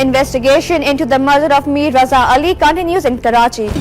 Investigation into the murder of Mir Raza Ali continues in Karachi.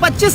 25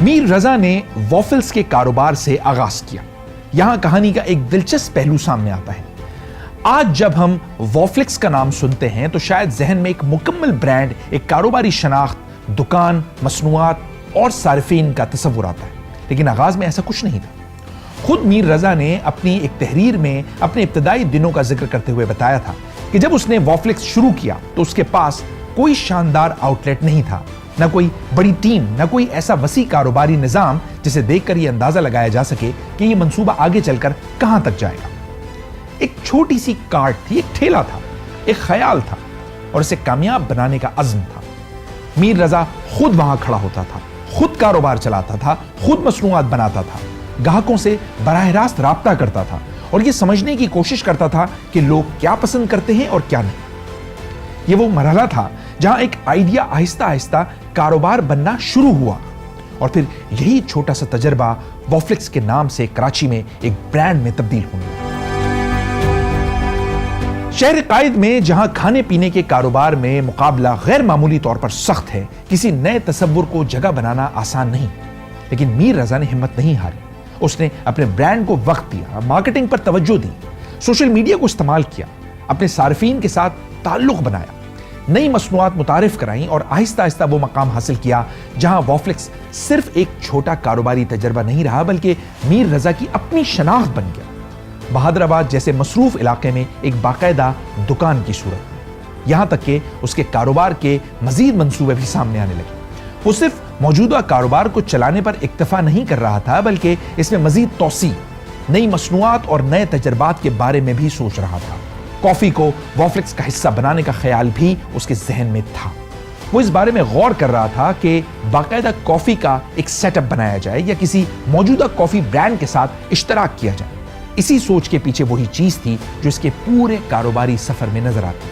میر رضا نے وافلز کے کاروبار سے آغاز کیا. یہاں کہانی کا ایک دلچسپ پہلو سامنے آتا ہے. آج جب ہم وافلکس کا نام سنتے ہیں تو شاید ذہن میں ایک مکمل برانڈ، ایک کاروباری شناخت، دکان، مصنوعات اور صارفین کا تصور آتا ہے. لیکن آغاز میں ایسا کچھ نہیں تھا. خود میر رضا نے اپنی ایک تحریر میں اپنے ابتدائی دنوں کا ذکر کرتے ہوئے بتایا تھا کہ جب اس نے وافلکس شروع کیا تو اس کے پاس کوئی شاندار آؤٹ لیٹ نہیں تھا، نہ کوئی بڑی ٹیم، نہ کوئی ایسا وسیع کاروباری نظام جسے دیکھ کر یہ اندازہ لگایا جا سکے کہ یہ منصوبہ آگے چل کر کہاں تک جائے گا. ایک چھوٹی سی کارٹ تھی، ایک ٹھیلا تھا، ایک خیال تھا اور اسے کامیاب بنانے کا عزم تھا. میر رضا خود وہاں کھڑا ہوتا تھا، خود کاروبار چلاتا تھا، خود مصنوعات بناتا تھا، گاہکوں سے براہ راست رابطہ کرتا تھا اور یہ سمجھنے کی کوشش کرتا تھا کہ لوگ کیا پسند کرتے ہیں اور کیا نہیں. یہ وہ مرحلہ تھا جہاں ایک آئیڈیا آہستہ آہستہ کاروبار بننا شروع ہوا اور پھر یہی چھوٹا سا تجربہ وافلکس کے نام سے کراچی میں ایک برانڈ میں تبدیل ہونے لگا. شہر قائد میں جہاں کھانے پینے کے کاروبار میں مقابلہ غیر معمولی طور پر سخت ہے، کسی نئے تصور کو جگہ بنانا آسان نہیں، لیکن میر رضا نے ہمت نہیں ہاری. اس نے اپنے برانڈ کو وقت دیا، مارکیٹنگ پر توجہ دی، سوشل میڈیا کو استعمال کیا، اپنے صارفین کے ساتھ تعلق بنایا، نئی مصنوعات متعارف کرائیں اور آہستہ آہستہ وہ مقام حاصل کیا جہاں وافلکس صرف ایک چھوٹا کاروباری تجربہ نہیں رہا بلکہ میر رضا کی اپنی شناخت بن گیا. بہادر آباد جیسے مصروف علاقے میں ایک باقاعدہ دکان کی صورت، یہاں تک کہ اس کے کاروبار کے مزید منصوبے بھی سامنے آنے لگے. وہ صرف موجودہ کاروبار کو چلانے پر اکتفا نہیں کر رہا تھا بلکہ اس میں مزید توسیع، نئی مصنوعات اور نئے تجربات کے بارے میں بھی سوچ رہا تھا. کافی کو وافلکس کا حصہ بنانے کا خیال بھی اس کے ذہن میں تھا. وہ اس بارے میں غور کر رہا تھا کہ باقاعدہ کافی کا ایک سیٹ اپ بنایا جائے یا کسی موجودہ کافی برانڈ کے ساتھ اشتراک کیا جائے. اسی سوچ کے پیچھے وہی چیز تھی جو اس کے پورے کاروباری سفر میں نظر آتی،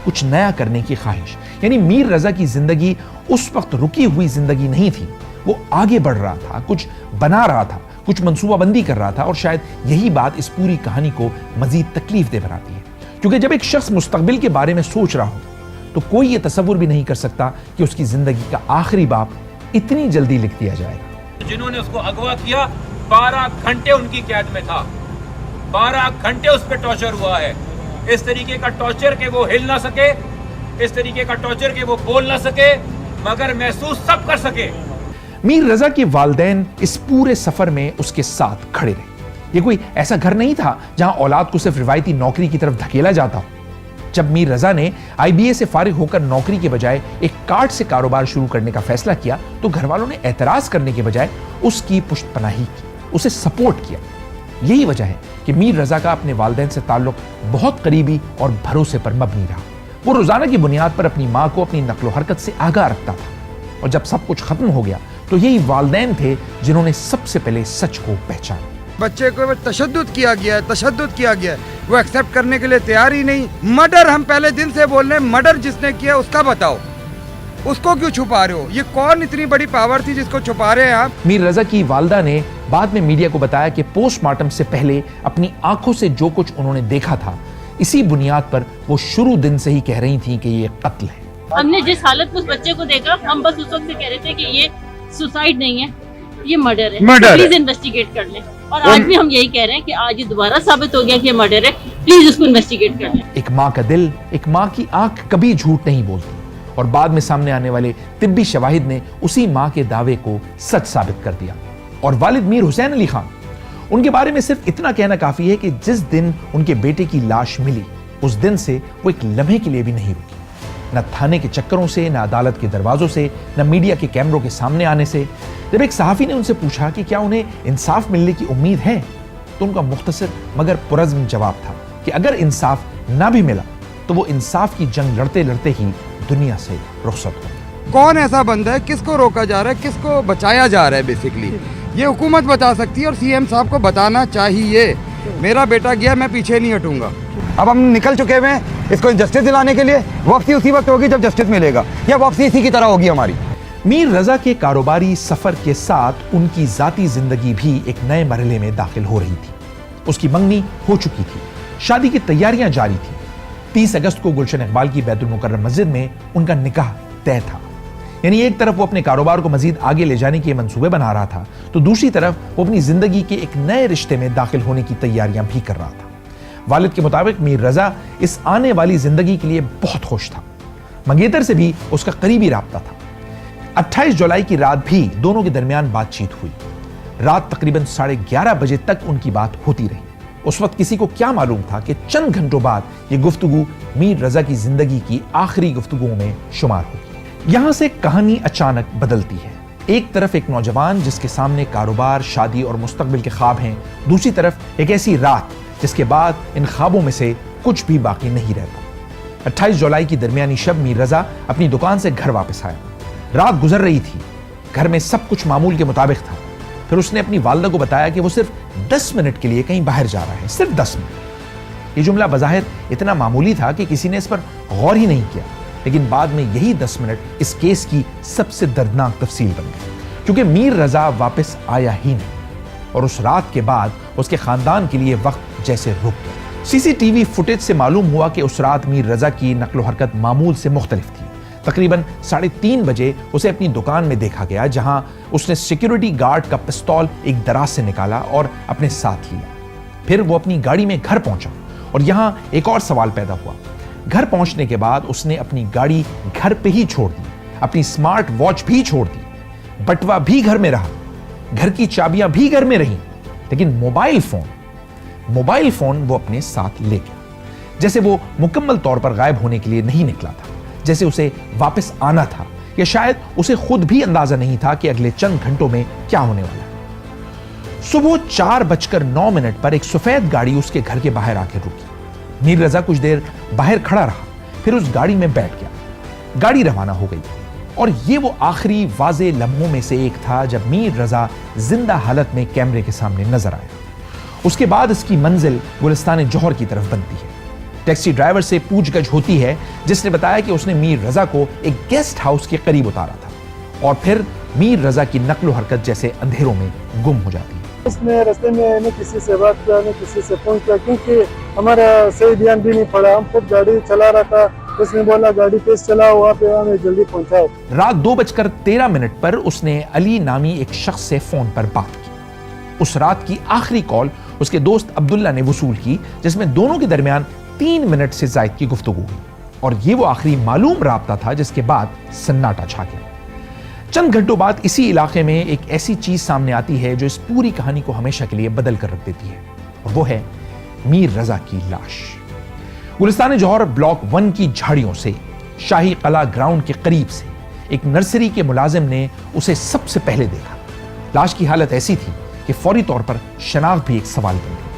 کچھ نیا کرنے کی خواہش. یعنی میر رضا کی زندگی اس وقت رکی ہوئی زندگی نہیں تھی، وہ آگے بڑھ رہا تھا، کچھ بنا رہا تھا، کچھ منصوبہ بندی کر رہا تھا. اور شاید یہی بات اس پوری کہانی کو مزید تکلیف دہ بناتی ہے، کیونکہ جب ایک شخص مستقبل کے بارے میں سوچ رہا ہو تو کوئی یہ تصور بھی نہیں کر سکتا کہ اس کی زندگی کا آخری باب اتنی جلدی لکھ دیا جائے گا. جنہوں نے اس کو اغوا کیا 12 گھنٹے ان کی قید میں تھا، 12 گھنٹے اس پہ ٹارچر ہوا ہے. اس طریقے کا ٹارچر کہ وہ ہل نہ سکے، اس طریقے کا ٹارچر کہ وہ بول نہ سکے مگر محسوس سب کر سکے. میر رضا کے والدین اس پورے سفر میں اس کے ساتھ کھڑے رہے. یہ کوئی ایسا گھر نہیں تھا جہاں اولاد کو صرف روایتی نوکری کی طرف دھکیلا جاتا ہو. جب میر رضا نے IBA سے فارغ ہو کر نوکری کے بجائے ایک کارٹ سے کاروبار شروع کرنے کا فیصلہ کیا تو گھر والوں نے اعتراض کرنے کے بجائے اس کی پشت پناہی کی، اسے سپورٹ کیا. یہی وجہ ہے کہ میر رضا کا اپنے والدین سے تعلق بہت قریبی اور بھروسے پر مبنی رہا. وہ روزانہ کی بنیاد پر اپنی ماں کو اپنی نقل و حرکت سے آگاہ رکھتا تھا اور جب سب کچھ ختم ہو گیا تو یہی والدین تھے جنہوں نے سب سے پہلے سچ کو پہچانا. بچے کو تشدد کیا گیا ہے، وہ ایکسیپٹ کرنے کے لیے تیار ہی نہیں. مرڈر ہم پہلے دن سے بول رہے ہیں، مرڈر جس نے کیا اس کا بتاؤ، اس کو کیوں چھپا رہے ہو؟ یہ کون اتنی بڑی پاور تھی جس کو چھپا رہے ہیں آپ؟ میر رضا کی والدہ نے بعد میں میڈیا کو بتایا کہ پوسٹ مارٹم سے پہلے اپنی آنکھوں سے جو کچھ انہوں نے دیکھا تھا اسی بنیاد پر وہ شروع دن سے ہی کہہ رہی تھیں کہ یہ قتل ہے. ہم نے جس حالت میں اس بچے کو دیکھا ہم بس اس وقت سے کہہ رہے تھے کہ یہ سوسائڈ نہیں ہے، یہ مرڈر ہے. پلیز انویسٹیگیٹ کر لیں. اور آج بھی ہم یہی کہہ رہے ہیں کہ آج یہ دوبارہ ثابت ہو گیا کہ یہ مرڈر ہے، پلیز اس کو انویسٹیگیٹ کر لیں. ایک ماں کا دل، ایک ماں کی آنکھ کبھی جھوٹ نہیں بولتی اور بعد میں سامنے آنے والے طبی شواہد نے اسی ماں کے دعوے کو سچ ثابت کر دیا. اور والد میر حسین علی خان، ان کے بارے میں صرف اتنا کہنا کافی ہے کہ جس دن ان کے بیٹے کی لاش ملی اس دن سے وہ ایک لمحے کے لیے بھی نہیں رکی. نہ تھانے کے چکروں سے، نہ عدالت کے دروازوں سے، نہ میڈیا کے کیمروں کے سامنے آنے سے. جب ایک صحافی نے ان سے پوچھا کہ کیا انہیں انصاف ملنے کی امید ہے تو ان کا مختصر مگر پرعزم جواب تھا کہ اگر انصاف نہ بھی ملا تو وہ انصاف کی جنگ لڑتے لڑتے ہی دنیا سے رخصت ہو. کون ایسا بندہ ہے، کس کو روکا جا رہا ہے، کس کو بچایا جا رہا ہے؟ بیسیکلی یہ حکومت بتا سکتی ہے اور CM صاحب کو بتانا چاہیے. میرا بیٹا گیا، میں پیچھے نہیں ہٹوں گا. اب ہم نکل چکے ہوئے ہیں اس کو جسٹس دلانے کے لیے. واپسی اسی وقت ہوگی جب جسٹس ملے گا، یا واپسی اسی کی طرح ہوگی ہماری. میر رضا کے کاروباری سفر کے ساتھ ان کی ذاتی زندگی بھی ایک نئے مرحلے میں داخل ہو رہی تھی. اس کی منگنی ہو چکی تھی، شادی کی تیاریاں جاری تھیں. 30 اگست کو گلشن اقبال کی بیت المکرم مسجد میں ان کا نکاح طے تھا. یعنی ایک طرف وہ اپنے کاروبار کو مزید آگے لے جانے کے منصوبے بنا رہا تھا تو دوسری طرف وہ اپنی زندگی کے ایک نئے رشتے میں داخل ہونے کی تیاریاں بھی کر رہا تھا۔ والد کے مطابق میر رضا اس آنے والی زندگی کے لیے بہت خوش تھا۔ منگیتر سے بھی اس کا قریبی رابطہ تھا۔ 28 جولائی کی رات بھی دونوں کے درمیان بات چیت ہوئی۔ رات تقریباً 11:30 بجے تک ان کی بات ہوتی رہی۔ اس وقت کسی کو کیا معلوم تھا کہ چند گھنٹوں بعد یہ گفتگو میر رضا کی زندگی کی آخری گفتگوؤں میں شمار ہوگی۔ یہاں سے کہانی اچانک بدلتی ہے۔ ایک طرف ایک نوجوان جس کے سامنے کاروبار، شادی اور مستقبل کے خواب ہیں، دوسری طرف ایک ایسی رات جس کے بعد ان خوابوں میں سے کچھ بھی باقی نہیں رہتا۔ 28 جولائی کی درمیانی شب میر رضا اپنی دکان سے گھر واپس آیا۔ رات گزر رہی تھی، گھر میں سب کچھ معمول کے مطابق تھا۔ پھر اس نے اپنی والدہ کو بتایا کہ وہ صرف 10 منٹ کے لیے کہیں باہر جا رہا ہے، صرف 10 منٹ۔ یہ جملہ بظاہر اتنا معمولی تھا کہ کسی نے اس پر غور ہی نہیں کیا، لیکن بعد میں یہی 10 منٹ اس کیس کی سب سے دردناک تفصیل بن گئی، کیونکہ میر رضا واپس آیا ہی نہیں، اور اس رات کے بعد اس کے خاندان کے لیے وقت جیسے رک گیا۔ سی سی ٹی وی فوٹیج سے معلوم ہوا کہ اس رات میر رضا کی نقل و حرکت معمول سے مختلف تھی۔ تقریباً 3:30 بجے اسے اپنی دکان میں دیکھا گیا، جہاں اس نے سیکیورٹی گارڈ کا پستول ایک دراز سے نکالا اور اپنے ساتھ لیا۔ پھر وہ اپنی گاڑی میں گھر پہنچا، اور یہاں ایک اور سوال پیدا ہوا۔ گھر پہنچنے کے بعد اس نے اپنی گاڑی گھر پہ ہی چھوڑ دی، اپنی سمارٹ واچ بھی چھوڑ دی، بٹوا بھی گھر میں رہا، گھر کی چابیاں بھی گھر میں رہیں، لیکن موبائل فون وہ اپنے ساتھ لے گیا، جیسے وہ مکمل طور پر غائب ہونے کے لیے نہیں نکلا تھا، جیسے اسے واپس آنا تھا، یا شاید اسے خود بھی اندازہ نہیں تھا کہ اگلے چند گھنٹوں میں کیا ہونے والا ہے۔ صبح 4:09 پر ایک سفید گاڑی اس کے گھر کے باہر آ کے رکی۔ میر رضا کچھ دیر باہر کھڑا رہا، پھر اس گاڑی میں بیٹھ گیا۔ گاڑی روانہ ہو گئی، اور یہ وہ آخری واضح لمحوں میں سے ایک تھا جب میر رضا زندہ حالت میں کیمرے کے سامنے نظر آیا۔ اس کے بعد اس کی منزل گلستان جوہر کی طرف بنتی ہے۔ ٹیکسی ڈرائیور سے پوچھ گچھ ہوتی ہے، جس نے بتایا کہ اس نے میر رضا کو ایک گیسٹ ہاؤس کے قریب اتارا تھا، اور پھر میر رضا کی نقل و حرکت جیسے اندھیروں میں گم ہو جاتی ہے۔ اس میں رستے میں نہ کسی سے بات کیا، نہ کسی سے فون کیا، کیونکہ ہمارا صحیح دھیان بھی نہیں پڑا۔ ہم خود گاڑی چلا رہا تھا، اس نے بولا گاڑی تیز چلاؤ، وہاں پہ ہمیں جلدی پہنچاؤ۔ رات 2:13 پر اس نے علی نامی ایک شخص سے فون پر بات کی۔ اس رات کی آخری کال اس کے دوست عبداللہ نے وصول کی، جس میں دونوں کے درمیان 3 منٹ سے زائد کی گفتگو ہوئی، اور یہ وہ آخری معلوم رابطہ تھا جس کے بعد سناٹا چھا گیا۔ چند گھنٹوں بعد اسی علاقے میں ایک ایسی چیز سامنے آتی ہے جو اس پوری کہانی کو ہمیشہ کے لیے بدل کر رکھ دیتی ہے، اور وہ ہے میر رضا کی لاش۔ گلستان جوہر بلاک 1 کی جھاڑیوں سے، شاہی قلعہ گراؤنڈ کے قریب سے، ایک نرسری کے ملازم نے اسے سب سے پہلے دیکھا۔ لاش کی حالت ایسی تھی کہ فوری طور پر شناخت بھی ایک سوال بن گئی۔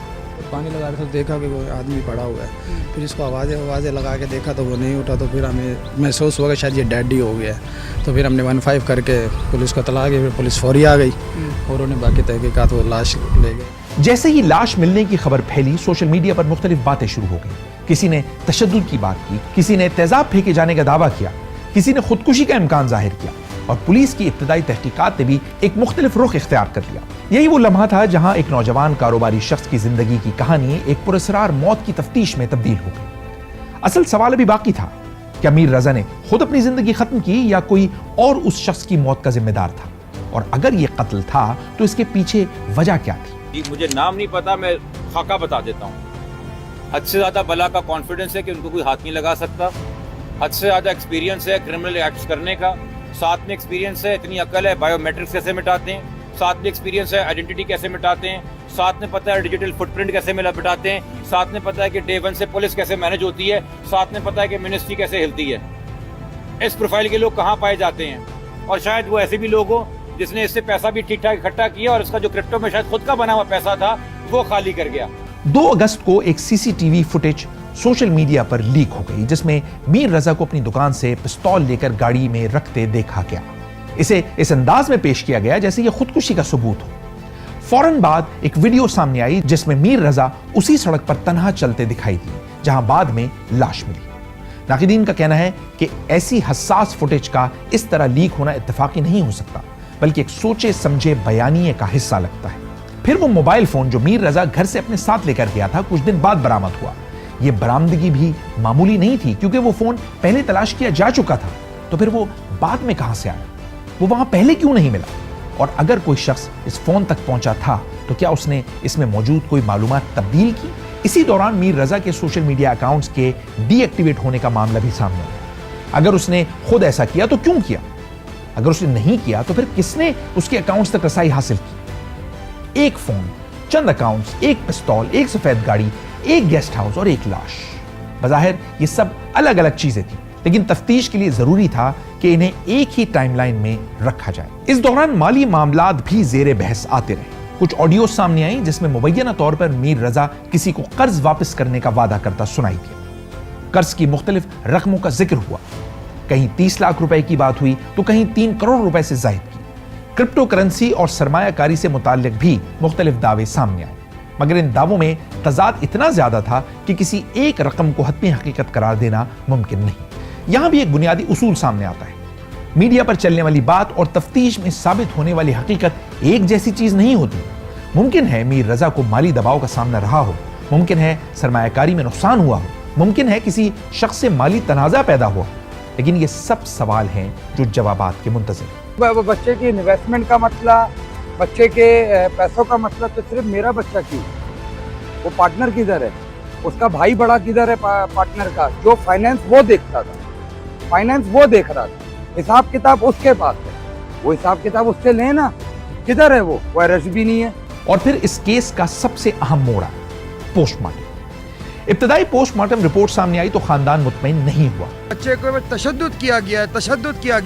پانی لگا رہے تھے، دیکھا کہ وہ آدمی پڑا ہوا ہے، پھر اس کو آوازیں لگا کے دیکھا تو وہ نہیں اٹھا، تو پھر ہمیں محسوس ہوا کہ شاید یہ ڈیڈ ہی ہو گیا ہے، تو پھر ہم نے 15 کر کے پولیس کو اطلاع کی، پھر پولیس فوری آ گئی اور انہوں نے باقی تحقیقات وہ لاش لے گئے۔ جیسے ہی لاش ملنے کی خبر پھیلی، سوشل میڈیا پر مختلف باتیں شروع ہو گئیں۔ کسی نے تشدد کی بات کی، کسی نے تیزاب پھینکے جانے کا دعویٰ کیا، کسی نے خودکشی کا امکان ظاہر کیا، اور پولیس کی ابتدائی تحقیقات نے بھی ایک مختلف رخ اختیار کر لیا۔ یہی وہ لمحہ تھا جہاں ایک نوجوان کاروباری شخص کی زندگی کی کہانی ایک پراسرار موت کی تفتیش میں تبدیل ہو گئی۔ اصل سوال ابھی باقی تھا، کیا میر رضا نے خود اپنی زندگی ختم کی یا کوئی اور اس شخص کی موت کا ذمہ دار تھا؟ اور اگر یہ قتل تھا تو اس کے پیچھے وجہ کیا تھی؟ مجھے نام نہیں پتا، میں خاکہ بتا دیتا ہوں۔ حد سے زیادہ بلا کا کانفیڈنس ہے کہ ان کو کوئی ہاتھ نہیں لگا سکتا، حد سے زیادہ ایکسپیرینس ہے کرمنل ایکٹس کرنے کا، ساتھ میں ایکسپیرینس ہے، اتنی عقل ہے بایو میٹرکس کیسے مٹاتے ہیں، ساتھ میں ایکسپیرینس ہے آئیڈینٹی کیسے مٹاتے ہیں، ساتھ میں پتہ ہے ڈیجیٹل فٹ پرنٹ کیسے مٹاتے ہیں، ساتھ میں پتہ ہے کہ ڈے 1 سے پولیس کیسے مینج ہوتی ہے، ساتھ میں پتہ ہے کہ منسٹری کیسے ہلتی ہے۔ اس پروفائل کے لوگ کہاں پائے جاتے ہیں؟ اور شاید وہ ایسے بھی لوگ ہوں جس نے اس سے پیسہ بھی ٹھیک ٹھاک اکٹھا کیا، اور اس کا جو کرپٹو میں شاید خود کا بنا ہوا پیسہ تھا وہ خالی کر گیا۔ 2 اگست کو ایک C C T V footage social media پر لیک ہو گئی، جس میں میر رضا کو اپنی دکان سے پستول لے کر گاڑی میں رکھتے دیکھا گیا۔ اسے اس انداز میں پیش کیا گیا جیسے یہ خودکشی کا ثبوت ہو۔ فوراً بعد ایک ویڈیو سامنے آئی جس میں میر رضا اسی سڑک پر تنہا چلتے دکھائی دی جہاں بعد میں لاش ملی۔ ناقدین کا کہنا ہے کہ ایسی حساس فوٹیج کا اس طرح لیک ہونا اتفاقی نہیں ہو سکتا، بلکہ ایک سوچے سمجھے بیانیے کا حصہ لگتا ہے۔ پھر وہ موبائل فون جو میر رضا گھر سے اپنے ساتھ لے کر گیا تھا کچھ دن بعد برآمد ہوا۔ یہ برآمدگی بھی معمولی نہیں تھی، کیونکہ وہ فون پہلے تلاش کیا جا چکا تھا، تو پھر وہ بعد میں کہاں سے آیا؟ وہ وہاں پہلے کیوں نہیں ملا؟ اور اگر کوئی شخص اس فون تک پہنچا تھا تو کیا اس نے اس میں موجود کوئی معلومات تبدیل کی؟ اسی دوران میر رضا کے سوشل میڈیا اکاؤنٹس کے ڈی ایکٹیویٹ ہونے کا معاملہ بھی سامنے آیا۔ اگر اس نے خود ایسا کیا تو کیوں کیا؟ اگر اس نے نہیں کیا تو پھر کس نے اس کے اکاؤنٹس تک رسائی حاصل کی؟ ایک فون، چند اکاؤنٹس، ایک پستول، ایک سفید گاڑی، ایک گیسٹ ہاؤس اور ایک لاش۔ بظاہر یہ سب الگ الگ چیزیں تھیں، لیکن تفتیش کے لیے ضروری تھا کہ انہیں ایک ہی ٹائم لائن میں رکھا جائے۔ اس دوران مالی معاملات بھی زیر بحث آتے رہے۔ کچھ آڈیوز سامنے آئیں جس میں مبینہ طور پر میر رضا کسی کو قرض واپس کرنے کا وعدہ کرتا سنائی دیا۔ قرض کی مختلف رقموں کا ذکر ہوا، کہیں 30 لاکھ روپے کی بات ہوئی تو کہیں 3 کروڑ روپے سے زائد کی۔ کرپٹو کرنسی اور سرمایہ کاری سے متعلق بھی مختلف دعوے سامنے آئے، مگر ان دعووں میں تضاد اتنا زیادہ تھا کہ کسی ایک رقم کو حتمی حقیقت قرار دینا ممکن نہیں۔ یہاں بھی ایک بنیادی اصول سامنے آتا ہے، میڈیا پر چلنے والی بات اور تفتیش میں ثابت ہونے والی حقیقت ایک جیسی چیز نہیں ہوتی۔ ممکن ہے میر رضا کو مالی دباؤ کا سامنا رہا ہو، ممکن ہے سرمایہ کاری میں نقصان ہوا ہو، ممکن ہے کسی شخص سے مالی تنازع پیدا ہوا، لیکن یہ سب سوال ہیں جو جوابات کے منتظر ہیں۔ بچے کی انویسٹمنٹ کا مسئلہ، بچے کے پیسوں کا مسئلہ تو صرف میرا بچہ کیوں؟ وہ پارٹنر کدھر ہے؟ اس کا بھائی بڑا کدھر ہے پارٹنر کا؟ جو فائنینس وہ دیکھتا تھا، فائنینس وہ دیکھ رہا تھا، حساب کتاب اس کے پاس ہے، وہ حساب کتاب اس سے لیں نا۔ کدھر ہے وہ ارسٹ بھی نہیں ہے۔ اور پھر اس کیس کا سب سے اہم موڑ پوسٹ مارٹم۔ ابتدائی پوسٹ مارٹم رپورٹ سامنے آئی تو خاندان مطمئن نہیں ہوا۔ بچے کو تشدد کیا گیا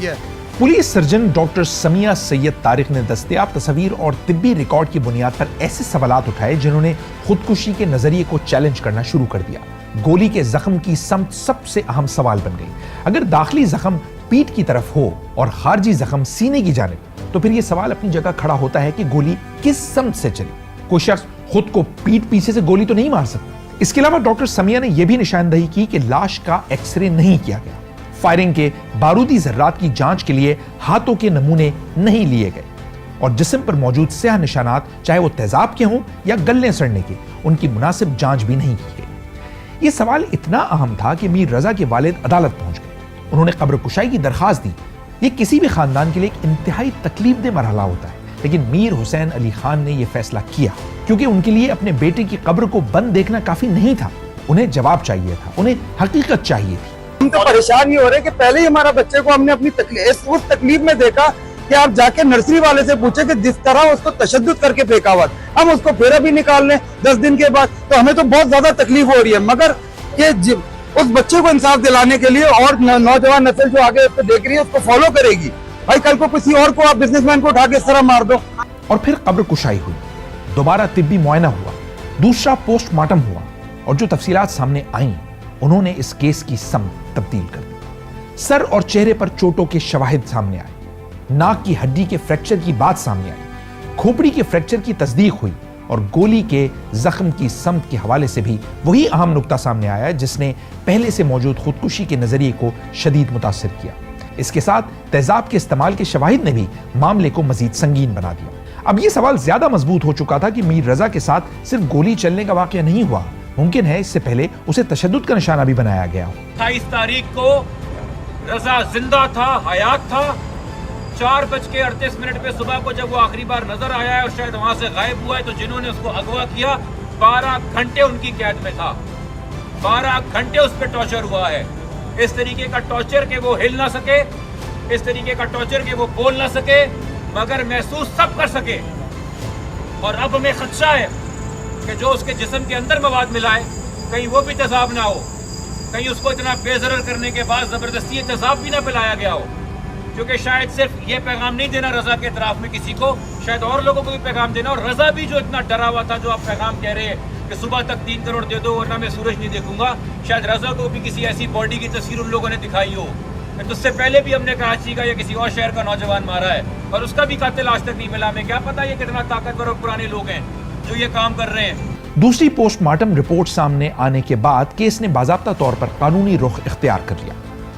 ہے۔ پولیس سرجن ڈاکٹر سمیہ سید طارق نے دستیاب تصاویر اور طبی ریکارڈ کی بنیاد پر ایسے سوالات اٹھائے جنہوں نے خودکشی کے نظریے کو چیلنج کرنا شروع کر دیا۔ گولی کے زخم کی سمت سب سے اہم سوال بن گئی۔ اگر داخلی زخم پیٹھ کی طرف ہو اور خارجی زخم سینے کی جانب تو پھر یہ سوال اپنی جگہ کھڑا ہوتا ہے کہ گولی کس سمت سے چلی؟ کوئی شخص خود کو پیٹھ پیچھے سے گولی تو نہیں مار سکتا۔ اس کے علاوہ ڈاکٹر سمیہ نے یہ بھی نشاندہی کی کہ لاش کا ایکس رے نہیں کیا گیا، فائرنگ کے بارودی ذرات کی جانچ کے لیے ہاتھوں کے نمونے نہیں لیے گئے، اور جسم پر موجود سیاہ نشانات چاہے وہ تیزاب کے ہوں یا گلنے سڑنے کے، ان کی مناسب جانچ بھی نہیں کی گئی۔ یہ سوال اتنا اہم تھا کہ میر رضا کے والد عدالت پہنچ گئے۔ انہوں نے قبر کشائی کی درخواست دی۔ یہ کسی بھی خاندان کے لیے ایک انتہائی تکلیف دہ مرحلہ ہوتا ہے، لیکن میر حسین علی خان نے یہ فیصلہ کیا کیونکہ ان کے لیے اپنے بیٹے کی قبر کو بند دیکھنا کافی نہیں تھا۔ انہیں جواب چاہیے تھا، انہیں حقیقت چاہیے تھی۔ ہم تو پریشان یہ ہو رہے کہ پہلے ہی ہمارا بچے کو ہم نے اپنی اس تکلیف میں دیکھا کہ آپ جا کے نرسری والے سے پوچھیں کہ جس طرح اس کو تشدد کر کے پھینکا ہوا، ہم اس کو پھر ابھی نکال لیں 10 دن کے بعد، تو ہمیں تو بہت زیادہ تکلیف ہو رہی ہے۔ مگر یہ اس بچے کو انصاف دلانے کے لیے اور نوجوان نسل جو آگے دیکھ رہی ہے اس کو فالو کرے گی۔ بھائی کل کو کسی اور کو آپ بزنس مین کو اٹھا کے اس طرح مار دو۔ اور پھر قبر کشائی ہوئی، دوبارہ طبی معائنہ ہوا، دوسرا پوسٹ مارٹم ہوا، اور جو تفصیلات سامنے آئیں انہوں نے اس کیس کی سمت تبدیل کر دی۔ سر اور چہرے پر چوٹوں کے شواہد سامنے آئے، ناک کی ہڈی کے فریکچر کی بات سامنے آئی، کھوپڑی کے فریکچر کی تصدیق ہوئی، اور گولی کے زخم کی سمت کے حوالے سے بھی وہی اہم نقطہ سامنے آیا جس نے پہلے سے موجود خودکشی کے نظریے کو شدید متاثر کیا۔ اس کے ساتھ تیزاب کے استعمال کے شواہد نے بھی معاملے کو مزید سنگین بنا دیا۔ اب یہ سوال زیادہ مضبوط ہو چکا تھا کہ میر رضا کے ساتھ صرف گولی چلنے کا واقعہ نہیں ہوا، ممکن ہے اس سے پہلے اسے تشدد کا نشانہ بھی بنایا گیا ہو۔ 28 تاریخ کو رضا زندہ تھا، حیات تھا۔ 4:38 پہ صبح کو جب وہ آخری بار نظر آیا ہے اور شاید وہاں سے غائب ہوا ہے، تو جنہوں نے اس کو اغوا کیا 12 گھنٹے ان کی قید میں تھا، 12 گھنٹے اس پہ ٹارچر ہوا ہے۔ اس طریقے کا ٹارچر کہ وہ ہل نہ سکے، اس طریقے کا ٹارچر کہ وہ بول نہ سکے، مگر محسوس سب کر سکے۔ اور اب ہمیں خدشہ ہے کہ جو اس کے جسم کے اندر مواد ملا ہے کہیں وہ بھی تیزاب نہ ہو، کہیں اس کو اتنا بے ضرر کرنے کے بعد زبردستی تیزاب بھی نہ پلایا گیا ہو، کیونکہ شاید صرف یہ پیغام نہیں دینا رضا کے اطراف میں کسی کو، شاید اور لوگوں کو بھی پیغام دینا۔ اور رضا بھی جو اتنا ڈرا ہوا تھا، جو آپ پیغام کہہ رہے ہیں کہ صبح تک 3 کروڑ دے دو ورنہ میں سورج نہیں دیکھوں گا، شاید رضا کو بھی کسی ایسی باڈی کی تصویر ان لوگوں نے دکھائی ہو۔ تو اس سے پہلے بھی ہم نے کراچی کا یا کسی اور شہر کا نوجوان مارا ہے اور اس کا بھی قاتل آج تک نہیں ملا۔ ہمیں کیا پتا یہ کتنا طاقتور اور پرانے لوگ ہیں جو یہ کام کر رہے ہیں۔ دوسری پوسٹ مارٹم رپورٹ سامنے آنے کے بعد کیس نے باضابطہ طور پر قانونی رخ اختیار کر لیا۔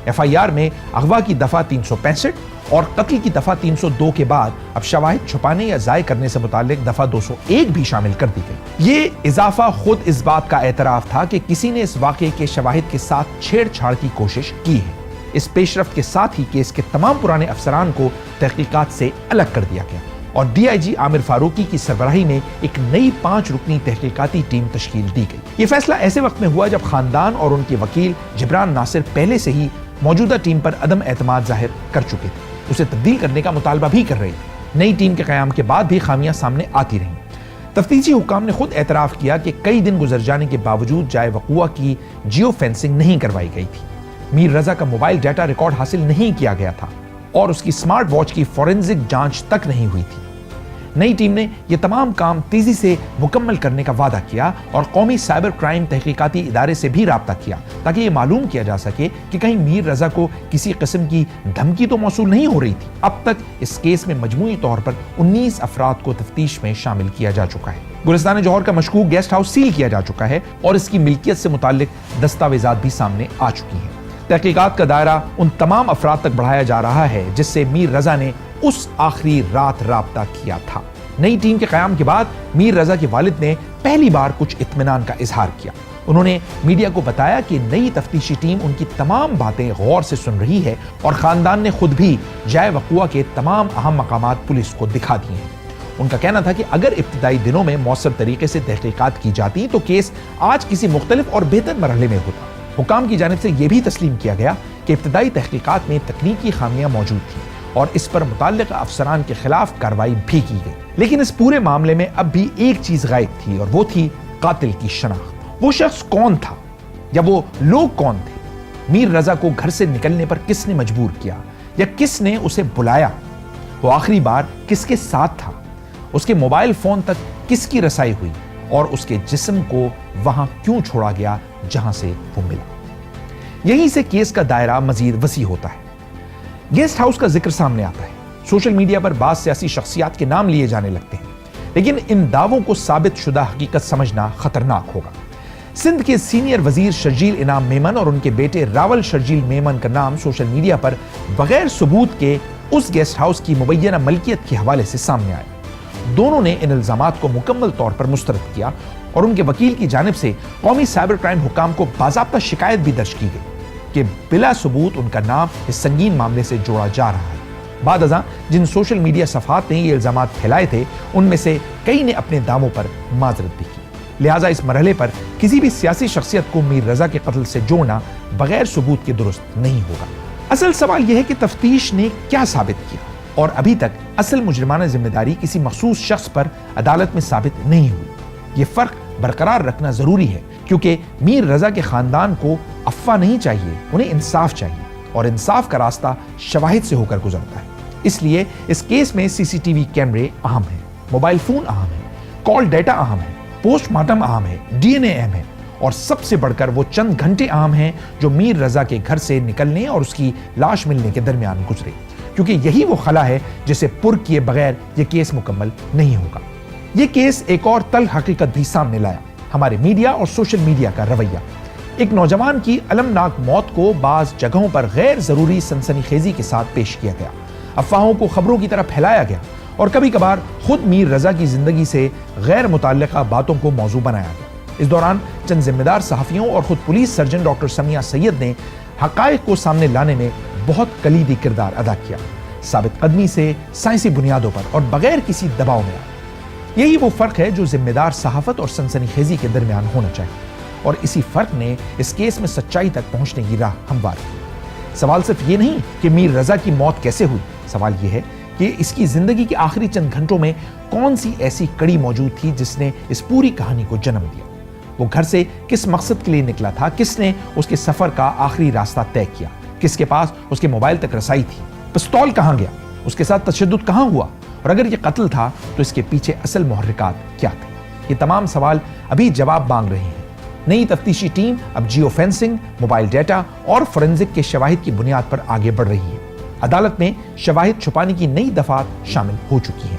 ایف آئی آر میں اغوا کی دفعہ 365 اور قتل کی دفعہ 302 کے بعد اب شواہد چھپانے یا ضائع کرنے سے متعلق دفعہ 201 بھی شامل کر دی گئی۔ یہ اضافہ خود اس بات کا اعتراف تھا کہ کسی نے اس واقعے کے شواہد کے ساتھ چھیڑ چھاڑ کی کوشش کی ہے۔ اس پیش رفت کے ساتھ ہی کیس کے تمام پرانے افسران کو تحقیقات سے الگ کر دیا گیا اور ڈی آئی جی عامر فاروقی کی سربراہی میں ایک نئی 5 رکنی تحقیقاتی ٹیم تشکیل دی گئی۔ یہ فیصلہ ایسے وقت میں ہوا جب خاندان اور ان کے وکیل جبران ناصر پہلے سے ہی موجودہ ٹیم پر عدم اعتماد ظاہر کر چکے تھے، اسے تبدیل کرنے کا مطالبہ بھی کر رہے تھے۔ نئی ٹیم کے قیام کے بعد بھی خامیاں سامنے آتی رہیں۔ تفتیشی حکام نے خود اعتراف کیا کہ کئی دن گزر جانے کے باوجود جائے وقوع کی جیو فینسنگ نہیں کروائی گئی تھی، میر رضا کا موبائل ڈیٹا ریکارڈ حاصل نہیں کیا گیا تھا اور اس کی سمارٹ واچ کی فورینزک جانچ تک نہیں ہوئی تھی۔ نئی ٹیم نے یہ تمام کام تیزی سے مکمل کرنے کا وعدہ کیا اور قومی سائبر کرائم تحقیقاتی ادارے سے بھی رابطہ کیا تاکہ یہ معلوم کیا جا سکے کہ کہیں میر رضا کو کسی قسم کی دھمکی تو موصول نہیں ہو رہی تھی۔ اب تک اس کیس میں مجموعی طور پر 19 افراد کو تفتیش میں شامل کیا جا چکا ہے۔ گلستان جوہر کا مشکوک گیسٹ ہاؤس سیل کیا جا چکا ہے اور اس کی ملکیت سے متعلق دستاویزات بھی سامنے آ چکی ہیں۔ تحقیقات کا دائرہ ان تمام افراد تک بڑھایا جا رہا ہے جس سے میر رضا نے اس آخری رات رابطہ کیا تھا۔ نئی ٹیم کے قیام کے بعد میر رضا کے والد نے پہلی بار کچھ اطمینان کا اظہار کیا۔ انہوں نے میڈیا کو بتایا کہ نئی تفتیشی ٹیم ان کی تمام باتیں غور سے سن رہی ہے اور خاندان نے خود بھی جائے وقوع کے تمام اہم مقامات پولیس کو دکھا دیے ہیں۔ ان کا کہنا تھا کہ اگر ابتدائی دنوں میں مؤثر طریقے سے تحقیقات کی جاتی تو کیس آج کسی مختلف اور بہتر مرحلے میں ہوتا۔ حکام کی جانب سے یہ بھی تسلیم کیا گیا کہ ابتدائی تحقیقات میں تکنیکی خامیاں موجود تھیں اور اس پر متعلقہ افسران کے خلاف کارروائی بھی کی گئی، لیکن اس پورے معاملے میں اب بھی ایک چیز غائب تھی اور وہ تھی قاتل کی شناخت۔ وہ شخص کون تھا یا وہ لوگ کون تھے؟ میر رضا کو گھر سے نکلنے پر کس نے مجبور کیا یا کس نے اسے بلایا؟ وہ آخری بار کس کے ساتھ تھا؟ اس کے موبائل فون تک کس کی رسائی ہوئی اور اس کے جسم کو وہاں کیوں چھوڑا گیا جہاں سے وہ ملا؟ یہیں سے کیس کا دائرہ مزید وسیع ہوتا ہے۔ گیسٹ ہاؤس کا ذکر سامنے آتا ہے، سوشل میڈیا پر بعض سیاسی شخصیات کے نام لیے جانے لگتے ہیں، لیکن ان دعووں کو ثابت شدہ حقیقت سمجھنا خطرناک ہوگا۔ سندھ کے سینئر وزیر شرجیل انعام میمن اور ان کے بیٹے راول شرجیل میمن کا نام سوشل میڈیا پر بغیر ثبوت کے اس گیسٹ ہاؤس کی مبینہ ملکیت کے حوالے سے سامنے آئے۔ دونوں نے ان الزامات کو مکمل طور پر مسترد کیا اور ان کے وکیل کی جانب سے قومی سائبر کرائم حکام کو باضابطہ شکایت بھی درج کی گئی کہ بلا ثبوت ان کا نام اس سنگین معاملے سے جوڑا جا رہا ہے۔ بعد ازاں جن سوشل میڈیا صفحات نے یہ الزامات پھیلائے تھے ان میں سے کئی نے اپنے داموں پر معذرت بھی کی، لہٰذا اس مرحلے پر کسی بھی سیاسی شخصیت کو میر رضا کے قتل سے جوڑنا بغیر ثبوت کے درست نہیں ہوگا۔ اصل سوال یہ ہے کہ تفتیش نے کیا ثابت کیا اور ابھی تک اصل مجرمانہ ذمہ داری کسی مخصوص شخص پر عدالت میں ثابت نہیں ہوئی۔ یہ فرق برقرار رکھنا ضروری ہے کیونکہ میر رضا کے خاندان کو افواہ نہیں چاہیے، انہیں انصاف چاہیے اور انصاف کا راستہ شواہد سے ہو کر گزرتا ہے۔ اس لیے اس کیس میں سی سی ٹی وی کیمرے اہم ہیں، موبائل فون اہم ہے، کال ڈیٹا اہم ہے، پوسٹ مارٹم اہم ہے، ڈی این اے اہم ہے اور سب سے بڑھ کر وہ چند گھنٹے اہم ہیں جو میر رضا کے گھر سے نکلنے اور اس کی لاش ملنے کے درمیان گزرے، کیونکہ یہی وہ خلا ہے جسے پر کیے بغیر یہ کیس مکمل نہیں ہوگا۔ یہ کیس ایک اور تلخ حقیقت بھی سامنے لایا، ہمارے میڈیا اور سوشل میڈیا کا رویہ۔ ایک نوجوان کی المناک موت کو بعض جگہوں پر غیر ضروری سنسنی خیزی کے ساتھ پیش کیا گیا، افواہوں کو خبروں کی طرح پھیلایا گیا اور کبھی کبھار خود میر رضا کی زندگی سے غیر متعلقہ باتوں کو موضوع بنایا گیا۔ اس دوران چند ذمہ دار صحافیوں اور خود پولیس سرجن ڈاکٹر سمیہ سید نے حقائق کو سامنے لانے میں بہت کلیدی کردار ادا کیا، ثابت قدمی سے سائنسی بنیادوں پر اور بغیر کسی دباؤ میں۔ یہی وہ فرق ہے جو ذمہ دار صحافت اور سنسنی خیزی کے درمیان ہونا چاہیے اور اسی فرق نے اس کیس میں سچائی تک پہنچنے کی راہ ہموار کی۔ سوال صرف یہ نہیں کہ میر رضا کی موت کیسے ہوئی، سوال یہ ہے کہ اس کی زندگی کے آخری چند گھنٹوں میں کون سی ایسی کڑی موجود تھی جس نے اس پوری کہانی کو جنم دیا۔ وہ گھر سے کس مقصد کے لیے نکلا تھا، کس نے اس کے سفر کا آخری راستہ طے کیا، کس کے پاس اس کے موبائل تک رسائی تھی، پستول کہاں گیا، اس کے ساتھ تشدد کہاں ہوا اور اگر یہ قتل تھا تو اس کے پیچھے اصل محرکات کیا تھے؟ یہ تمام سوال ابھی جواب مانگ رہے ہیں۔ نئی تفتیشی ٹیم اب جیو فینسنگ، موبائل ڈیٹا اور فورینزک کے شواہد کی بنیاد پر آگے بڑھ رہی ہے۔ عدالت میں شواہد چھپانے کی نئی دفعات شامل ہو چکی ہیں۔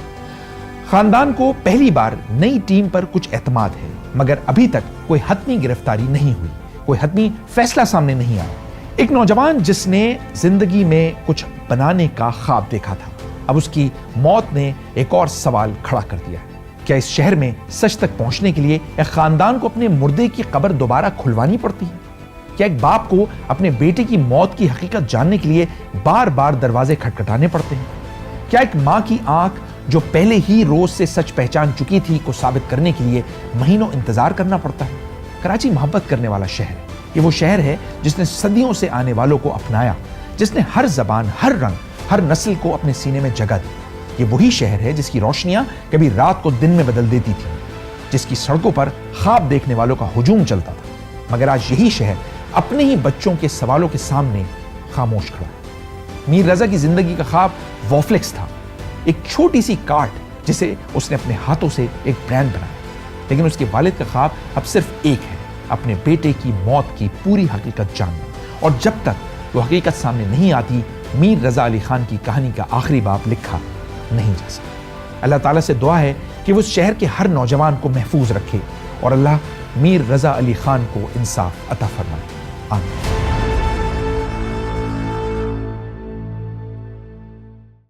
خاندان کو پہلی بار نئی ٹیم پر کچھ اعتماد ہے، مگر ابھی تک کوئی حتمی گرفتاری نہیں ہوئی، کوئی حتمی فیصلہ سامنے نہیں آیا۔ ایک نوجوان جس نے زندگی میں کچھ بنانے کا خواب دیکھا تھا، اب اس کی موت نے ایک اور سوال کھڑا کر دیا ہے۔ کیا اس شہر میں سچ تک پہنچنے کے لیے ایک خاندان کو اپنے مردے کی قبر دوبارہ کھلوانی پڑتی ہے؟ کیا ایک باپ کو اپنے بیٹے کی موت کی حقیقت جاننے کے لیے بار بار دروازے کھٹکھٹانے پڑتے ہیں؟ کیا ایک ماں کی آنکھ جو پہلے ہی روز سے سچ پہچان چکی تھی کو ثابت کرنے کے لیے مہینوں انتظار کرنا پڑتا ہے؟ کراچی محبت کرنے والا شہر ہے. یہ وہ شہر ہے جس نے صدیوں سے آنے والوں کو اپنایا, جس نے ہر زبان, ہر رنگ, ہر نسل کو اپنے سینے میں جگہ دی. یہ وہی شہر ہے جس کی روشنیاں کبھی رات کو دن میں بدل دیتی تھی, جس کی سڑکوں پر خواب دیکھنے والوں کا ہجوم چلتا تھا, مگر آج یہی شہر اپنے ہی بچوں کے سوالوں کے سامنے خاموش کھڑا ہے. میر رضا کی زندگی کا خواب وافلکس تھا, ایک چھوٹی سی کارٹ جسے اس نے اپنے ہاتھوں سے ایک برانڈ بنایا. لیکن اس کے والد کا خواب اب صرف ایک ہے, اپنے بیٹے کی موت کی پوری حقیقت جاننا. اور جب تک وہ حقیقت سامنے نہیں آتی, میر رضا علی خان کی کہانی کا آخری باب لکھا نہیں جا سکتا. اللہ تعالیٰ سے دعا ہے کہ وہ اس شہر کے ہر نوجوان کو محفوظ رکھے, اور اللہ میر رضا علی خان کو انصاف عطا فرمائے. آمین.